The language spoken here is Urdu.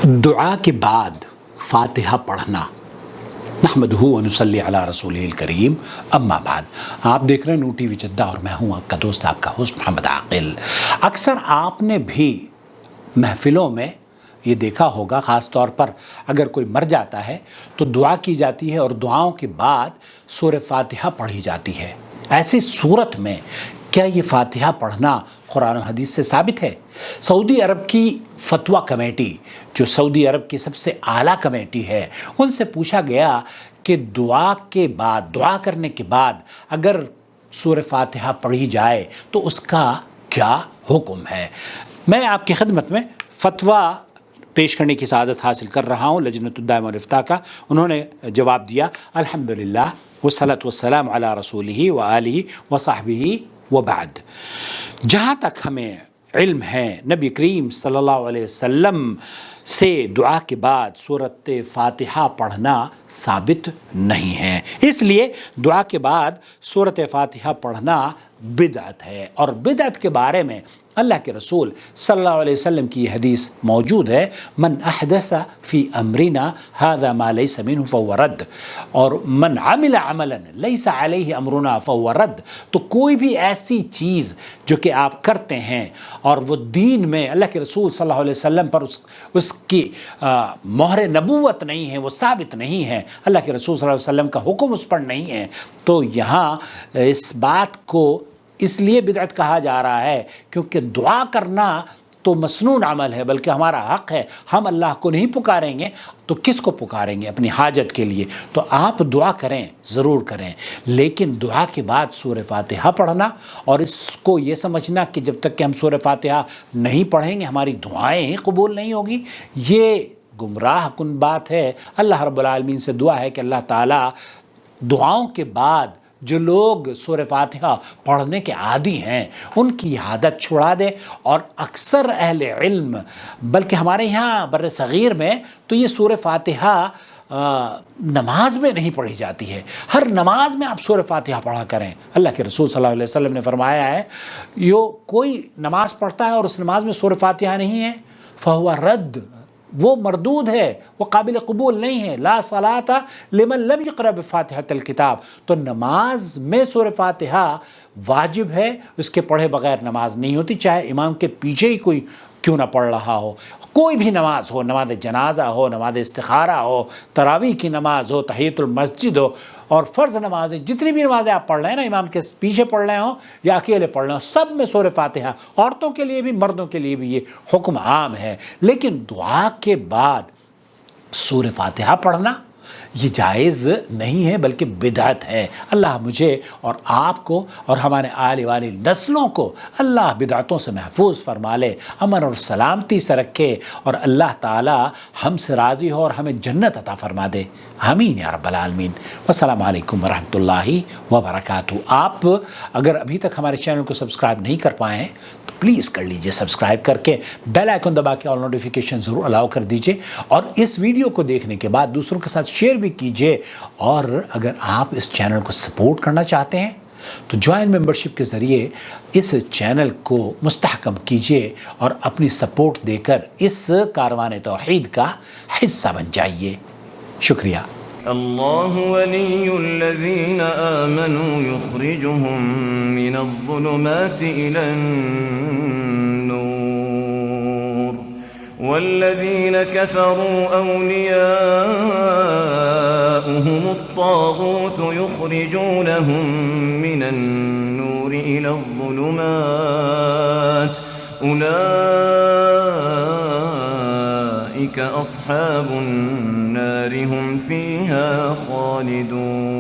دعا کے بعد فاتحہ پڑھنا، نحمدہ و نصلی علی رسولہ الکریم، اما بعد۔ آپ دیکھ رہے ہیں نور ٹی وی جدہ اور میں ہوں آپ کا دوست، آپ کا ہوسٹ محمد عاقل۔ اکثر آپ نے بھی محفلوں میں یہ دیکھا ہوگا، خاص طور پر اگر کوئی مر جاتا ہے تو دعا کی جاتی ہے اور دعاؤں کے بعد سورہ فاتحہ پڑھی جاتی ہے۔ ایسی صورت میں کیا یہ فاتحہ پڑھنا قرآن و حدیث سے ثابت ہے؟ سعودی عرب کی فتویٰ کمیٹی، جو سعودی عرب کی سب سے اعلیٰ کمیٹی ہے، ان سے پوچھا گیا کہ دعا کے بعد، دعا کرنے کے بعد اگر سورہ فاتحہ پڑھی جائے تو اس کا کیا حکم ہے؟ میں آپ کی خدمت میں فتویٰ پیش کرنے کی سعادت حاصل کر رہا ہوں لجنۃ الدائمہ والافتاء کا۔ انہوں نے جواب دیا، الحمدللہ والصلاۃ والسلام علی رسولہ وآلہ وصحبہ وبعد۔ جہاں تک ہمیں علم ہے، نبی کریم صلی اللہ علیہ وسلم سے دعا کے بعد سورۃ فاتحہ پڑھنا ثابت نہیں ہے، اس لیے دعا کے بعد سورۃ فاتحہ پڑھنا بدعت ہے۔ اور بدعت کے بارے میں اللہ کے رسول صلی اللہ علیہ وسلم کی یہ حدیث موجود ہے، من احدث فی امرنا ھذا ما لیس منہ فہو رد، اور من عمل عملا لیس علیہ امرنا فہو رد۔ تو کوئی بھی ایسی چیز جو کہ آپ کرتے ہیں اور وہ دین میں اللہ کے رسول صلی اللہ علیہ وسلم پر اس کی مہر نبوت نہیں ہے، وہ ثابت نہیں ہے، اللہ کے رسول صلی اللہ علیہ وسلم کا حکم اس پر نہیں ہے، تو یہاں اس بات کو اس لیے بدعت کہا جا رہا ہے کیونکہ دعا کرنا تو مسنون عمل ہے، بلکہ ہمارا حق ہے۔ ہم اللہ کو نہیں پکاریں گے تو کس کو پکاریں گے اپنی حاجت کے لیے؟ تو آپ دعا کریں، ضرور کریں، لیکن دعا کے بعد سورہ فاتحہ پڑھنا اور اس کو یہ سمجھنا کہ جب تک کہ ہم سورہ فاتحہ نہیں پڑھیں گے ہماری دعائیں ہی قبول نہیں ہوگی، یہ گمراہ کن بات ہے۔ اللہ رب العالمین سے دعا ہے کہ اللہ تعالیٰ دعاؤں کے بعد جو لوگ سورہ فاتحہ پڑھنے کے عادی ہیں ان کی عادت چھڑا دے۔ اور اکثر اہل علم، بلکہ ہمارے یہاں بر صغیر میں تو یہ سورہ فاتحہ نماز میں نہیں پڑھی جاتی ہے، ہر نماز میں آپ سورہ فاتحہ پڑھا کریں۔ اللہ کے رسول صلی اللہ علیہ وسلم نے فرمایا ہے، کوئی نماز پڑھتا ہے اور اس نماز میں سورہ فاتحہ نہیں ہے فہو رد، وہ مردود ہے، وہ قابل قبول نہیں ہے۔ لا صلاۃ لمن لم یقرأ بفاتحۃ الکتاب، تو نماز میں سورہ فاتحہ واجب ہے، اس کے پڑھے بغیر نماز نہیں ہوتی، چاہے امام کے پیچھے ہی کوئی کیوں نہ پڑھ رہا ہو۔ کوئی بھی نماز ہو، نماز جنازہ ہو، نماز استخارہ ہو، تراویح کی نماز ہو، تحیۃ المسجد ہو، اور فرض نمازیں، جتنی بھی نمازیں آپ پڑھ رہے ہیں نا، امام کے پیچھے پڑھ رہے ہوں یا اکیلے پڑھ رہے ہوں، سب میں سورہ فاتحہ، عورتوں کے لیے بھی مردوں کے لیے بھی یہ حکم عام ہے۔ لیکن دعا کے بعد سورہ فاتحہ پڑھنا یہ جائز نہیں ہے بلکہ بدعت ہے۔ اللہ مجھے اور آپ کو اور ہمارے آنے والی نسلوں کو اللہ بدعتوں سے محفوظ فرما لے، امن اور سلامتی سے رکھے، اور اللہ تعالی ہم سے راضی ہو اور ہمیں جنت عطا فرما دے، آمین یا رب العالمین۔ والسلام علیکم ورحمۃ اللہ وبرکاتہ۔ آپ اگر ابھی تک ہمارے چینل کو سبسکرائب نہیں کر پائے ہیں تو پلیز کر لیجئے، سبسکرائب کر کے بیل آئیکن دبا کے آل نوٹیفیکیشن ضرور الاؤ کر دیجئے، اور اس ویڈیو کو دیکھنے کے بعد دوسروں کے ساتھ شیئر بھی کیجئے۔ اور اگر آپ اس چینل کو سپورٹ کرنا چاہتے ہیں تو جوائن ممبرشپ کے ذریعے اس چینل کو مستحکم کیجئے اور اپنی سپورٹ دے کر اس کاروان توحید کا حصہ بن جائیے۔ شکریہ۔ اللہ ولی الذین آمنوا یخرجهم من الظلمات إلى النور والذین كفروا أولیاؤهم الطاغوت یخرجونهم من النور إلى الظلمات أولئک أصحاب النار هم فيها خالدون۔